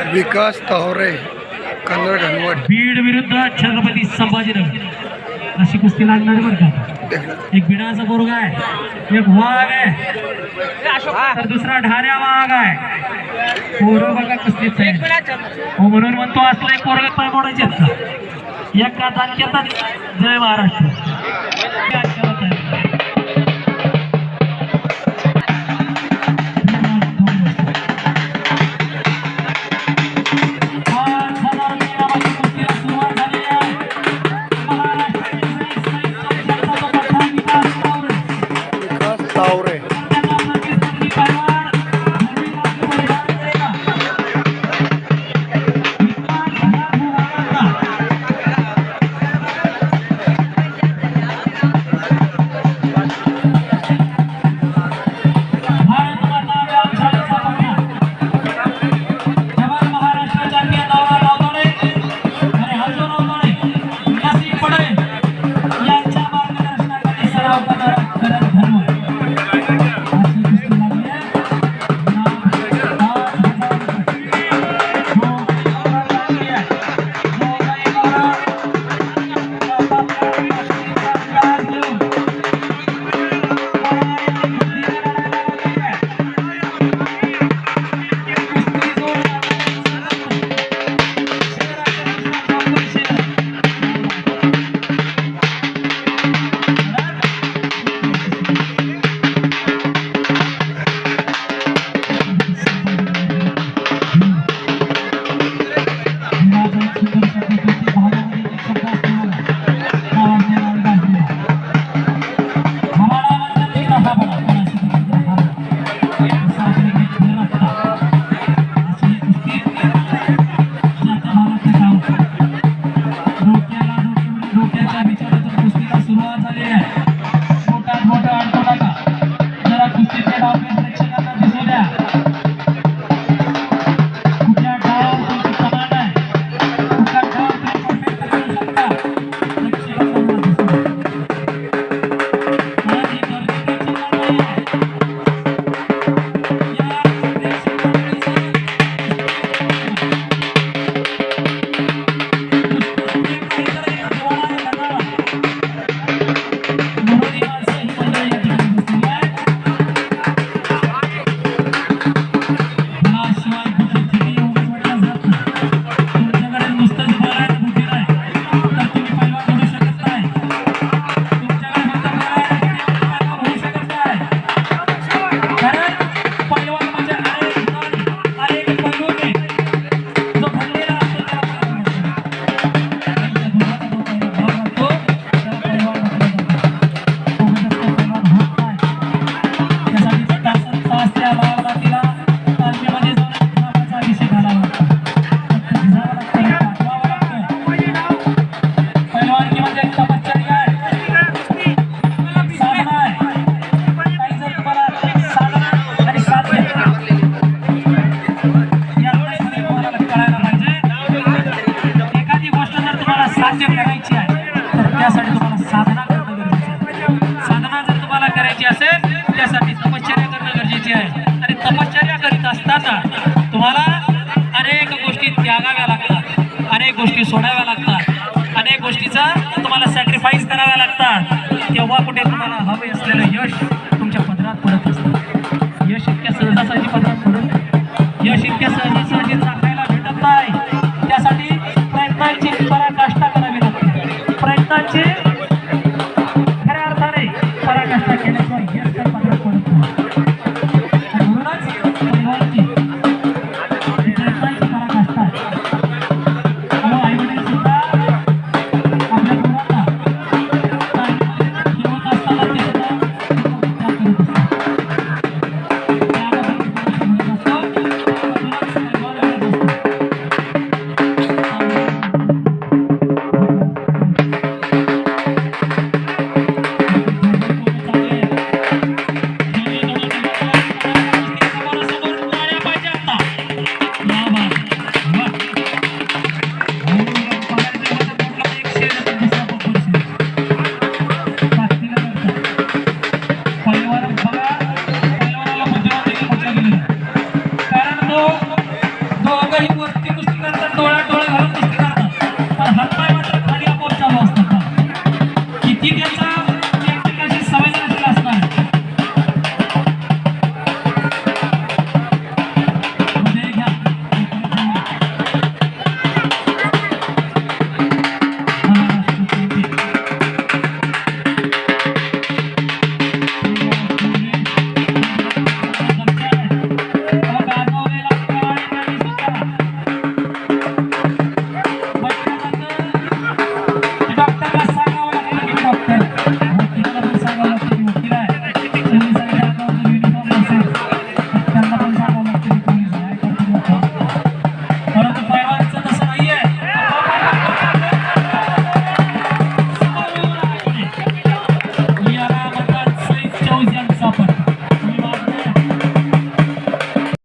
विकास तावरे कन्नड घनवट बीड विरुद्ध छत्रपती संभाजीनगर अशी कुस्ती लागणार बरं का. एक बिडाचा पोरगा आहे, एक वाघ आहे, तर दुसरा ढाऱ्या वाघ आहे. पोरं बघा कुस्तीत हो म्हणून म्हणतो असलं एक पोरगा पाय मोडायचे आहेत का एक का दान. जय महाराष्ट्र. तावरे तुम्हाला अनेक गोष्टी त्यागाव्या लागतात, अनेक गोष्टी सोडाव्या लागतात, अनेक गोष्टीचा तुम्हाला सॅक्रिफाईस कराव्या लागतात. तेव्हा कुठे तुम्हाला हवे असलेलं यश तुमच्या पदरात पडत असतं. यश इतक्या सहजासहजी पदरात पडत, यश इतक्या सहजासहजी चाकायला भेटत नाही. त्यासाठी प्रयत्नांची पराकाष्ठा करावी लागते. प्रयत्नांची खऱ्या अर्थाने पराकाष्ठा केल्याशिवाय यश काही पदरात पडत नाही. काही वर